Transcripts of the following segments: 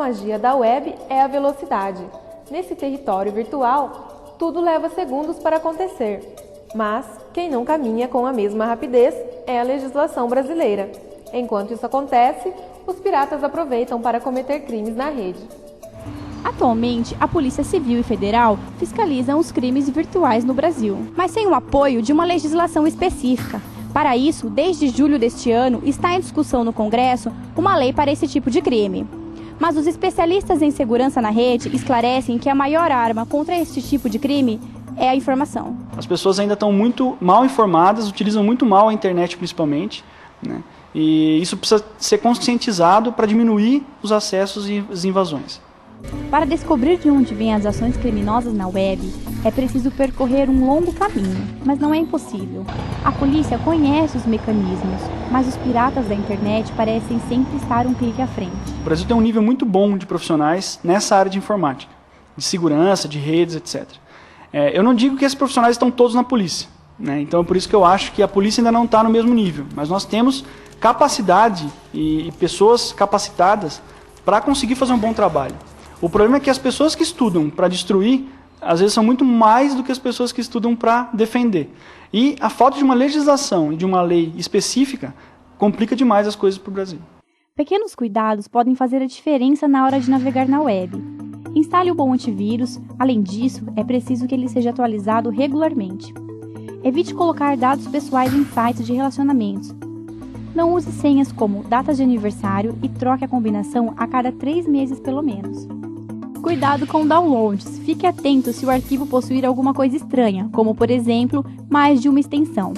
magia da web é a velocidade. Nesse território virtual, tudo leva segundos para acontecer. Mas quem não caminha com a mesma rapidez é a legislação brasileira. Enquanto isso acontece, os piratas aproveitam para cometer crimes na rede. Atualmente, a Polícia Civil e Federal fiscalizam os crimes virtuais no Brasil, mas sem o apoio de uma legislação específica. Para isso, desde julho deste ano, está em discussão no Congresso uma lei para esse tipo de crime. Mas os especialistas em segurança na rede esclarecem que a maior arma contra esse tipo de crime é a informação. As pessoas ainda estão muito mal informadas, utilizam muito mal a internet principalmente, né? E isso precisa ser conscientizado para diminuir os acessos e as invasões. Para descobrir de onde vêm as ações criminosas na web, é preciso percorrer um longo caminho, mas não é impossível. A polícia conhece os mecanismos, mas os piratas da internet parecem sempre estar um clique à frente. O Brasil tem um nível muito bom de profissionais nessa área de informática, de segurança, de redes, etc. Eu não digo que esses profissionais estão todos na polícia, né? Então é por isso que eu acho que a polícia ainda não está no mesmo nível, mas nós temos capacidade e pessoas capacitadas para conseguir fazer um bom trabalho. O problema é que as pessoas que estudam para destruir, às vezes são muito mais do que as pessoas que estudam para defender. E a falta de uma legislação e de uma lei específica complica demais as coisas para o Brasil. Pequenos cuidados podem fazer a diferença na hora de navegar na web. Instale um bom antivírus, além disso, é preciso que ele seja atualizado regularmente. Evite colocar dados pessoais em sites de relacionamentos. Não use senhas como datas de aniversário e troque a combinação a cada 3 meses pelo menos. Cuidado com downloads, fique atento se o arquivo possuir alguma coisa estranha, como por exemplo, mais de uma extensão.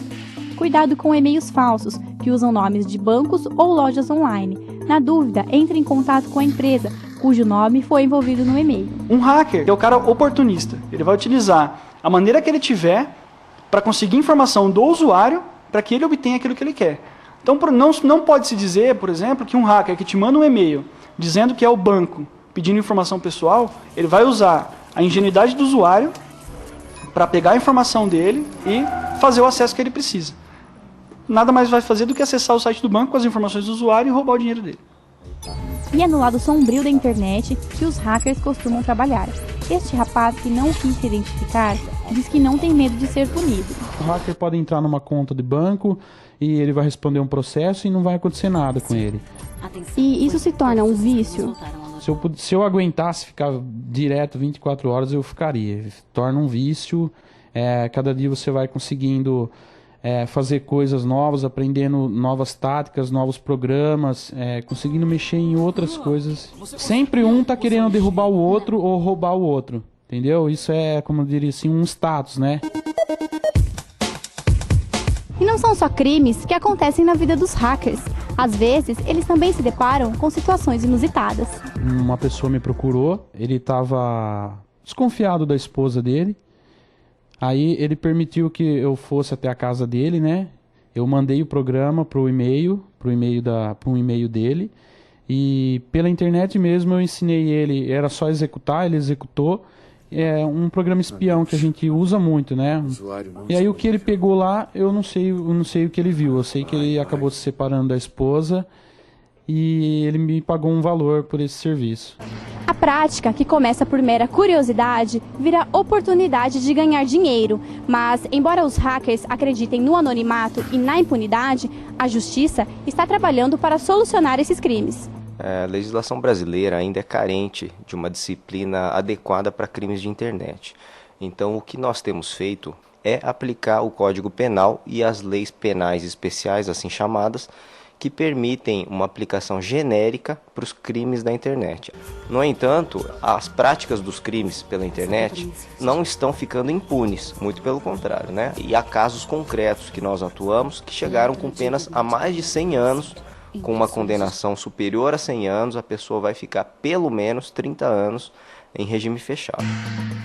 Cuidado com e-mails falsos, que usam nomes de bancos ou lojas online. Na dúvida, entre em contato com a empresa, cujo nome foi envolvido no e-mail. Um hacker é o cara oportunista. Ele vai utilizar a maneira que ele tiver para conseguir informação do usuário para que ele obtenha aquilo que ele quer. Então não pode se dizer, por exemplo, que um hacker que te manda um e-mail dizendo que é o banco pedindo informação pessoal, ele vai usar a ingenuidade do usuário para pegar a informação dele e fazer o acesso que ele precisa. Nada mais vai fazer do que acessar o site do banco com as informações do usuário e roubar o dinheiro dele. E é no lado sombrio da internet que os hackers costumam trabalhar. Este rapaz, que não quis se identificar, diz que não tem medo de ser punido. O hacker pode entrar numa conta de banco e ele vai responder um processo e não vai acontecer nada com ele. E isso se torna um vício? Se eu aguentasse ficar direto 24 horas, eu ficaria. Torna um vício. Cada dia você vai conseguindo fazer coisas novas, aprendendo novas táticas, novos programas, conseguindo mexer em outras coisas. Sempre um está querendo derrubar o outro ou roubar o outro. Entendeu? Isso é, como eu diria assim, um status, né? E não são só crimes que acontecem na vida dos hackers. Às vezes, eles também se deparam com situações inusitadas. Uma pessoa me procurou, ele estava desconfiado da esposa dele. Aí ele permitiu que eu fosse até a casa dele, né? Eu mandei o programa para um e-mail dele. E pela internet mesmo eu ensinei ele, era só executar, ele executou. É um programa espião que a gente usa muito, né? E aí o que ele pegou lá, eu não sei o que ele viu. Eu sei que ele acabou se separando da esposa e ele me pagou um valor por esse serviço. A prática, que começa por mera curiosidade, vira oportunidade de ganhar dinheiro. Mas, embora os hackers acreditem no anonimato e na impunidade, a justiça está trabalhando para solucionar esses crimes. A legislação brasileira ainda é carente de uma disciplina adequada para crimes de internet. Então, o que nós temos feito é aplicar o Código Penal e as leis penais especiais, assim chamadas, que permitem uma aplicação genérica para os crimes da internet. No entanto, as práticas dos crimes pela internet não estão ficando impunes, muito pelo contrário, né? E há casos concretos que nós atuamos que chegaram com penas há mais de 100 anos, com uma condenação superior a 100 anos, a pessoa vai ficar pelo menos 30 anos em regime fechado.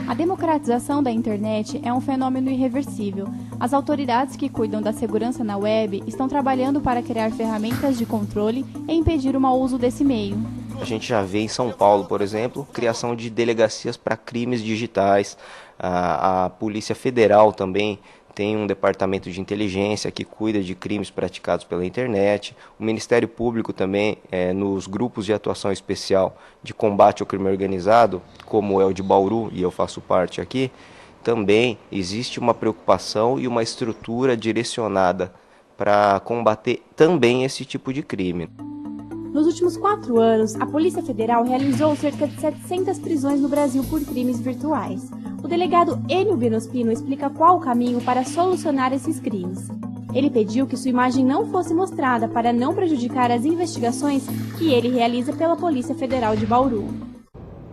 A democratização da internet é um fenômeno irreversível. As autoridades que cuidam da segurança na web estão trabalhando para criar ferramentas de controle e impedir o mau uso desse meio. A gente já vê em São Paulo, por exemplo, criação de delegacias para crimes digitais. A Polícia Federal também tem um departamento de inteligência que cuida de crimes praticados pela internet. O Ministério Público também, nos grupos de atuação especial de combate ao crime organizado, como é o de Bauru, e eu faço parte aqui, também existe uma preocupação e uma estrutura direcionada para combater também esse tipo de crime. Nos últimos 4 anos, a Polícia Federal realizou cerca de 700 prisões no Brasil por crimes virtuais. O delegado Enio Benospino explica qual o caminho para solucionar esses crimes. Ele pediu que sua imagem não fosse mostrada para não prejudicar as investigações que ele realiza pela Polícia Federal de Bauru.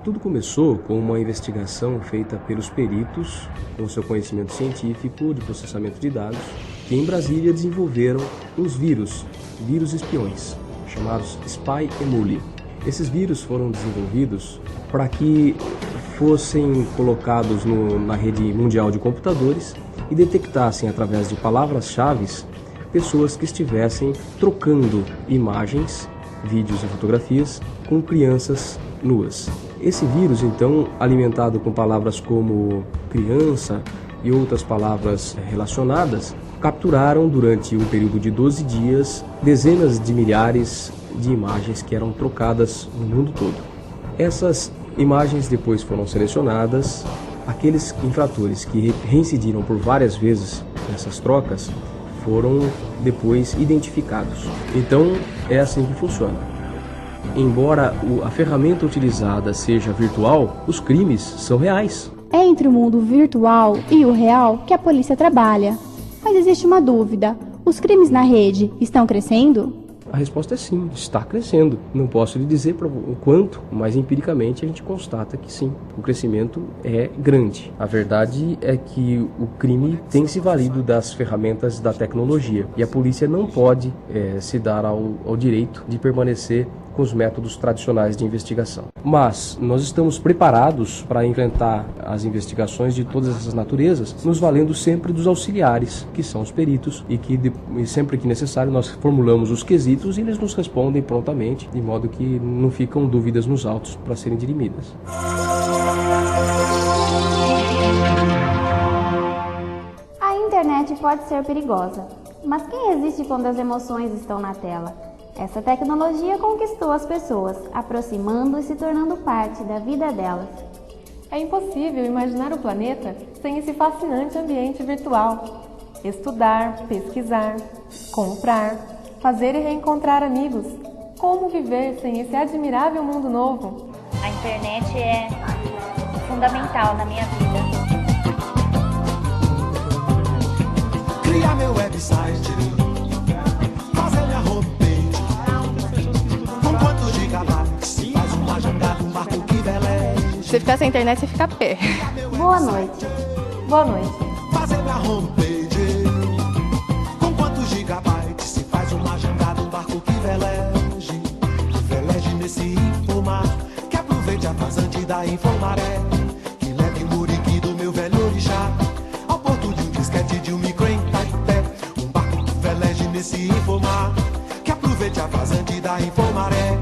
Tudo começou com uma investigação feita pelos peritos, com seu conhecimento científico de processamento de dados, que em Brasília desenvolveram os vírus espiões, chamados Spy Emule. Esses vírus foram desenvolvidos para que fossem colocados na rede mundial de computadores e detectassem através de palavras-chave pessoas que estivessem trocando imagens, vídeos e fotografias com crianças nuas. Esse vírus, então, alimentado com palavras como criança e outras palavras relacionadas, capturaram durante um período de 12 dias dezenas de milhares de imagens que eram trocadas no mundo todo. Essas imagens depois foram selecionadas. Aqueles infratores que reincidiram por várias vezes nessas trocas foram depois identificados. Então é assim que funciona. Embora a ferramenta utilizada seja virtual, os crimes são reais. É entre o mundo virtual e o real que a polícia trabalha. Mas existe uma dúvida: os crimes na rede estão crescendo? A resposta é sim, está crescendo. Não posso lhe dizer o quanto, mas empiricamente a gente constata que sim, o crescimento é grande. A verdade é que o crime tem se valido das ferramentas da tecnologia e a polícia não pode se dar ao direito de permanecer com os métodos tradicionais de investigação. Mas nós estamos preparados para enfrentar as investigações de todas essas naturezas, nos valendo sempre dos auxiliares, que são os peritos, e que sempre que necessário nós formulamos os quesitos e eles nos respondem prontamente, de modo que não ficam dúvidas nos autos para serem dirimidas. A internet pode ser perigosa, mas quem resiste quando as emoções estão na tela? Essa tecnologia conquistou as pessoas, aproximando e se tornando parte da vida delas. É impossível imaginar o planeta sem esse fascinante ambiente virtual. Estudar, pesquisar, comprar, fazer e reencontrar amigos. Como viver sem esse admirável mundo novo? A internet é fundamental na minha vida. Criar meu website, fazer minha homepage. Com quantos gigabytes? Faz uma jangada, um barco que veleje. Se ficar sem internet, você fica a pé. Boa noite. Boa noite. Fazer minha homepage. Com quantos gigabytes? Se faz uma jangada, um barco que veleje. Veleje nesse infomar, que aproveite a vazante da Infomaré, que leve o muriqui do meu velho orixá ao porto de um disquete de um micro em Taipé. Um barco que veleje nesse infomar, que aproveite a vazante da Infomaré.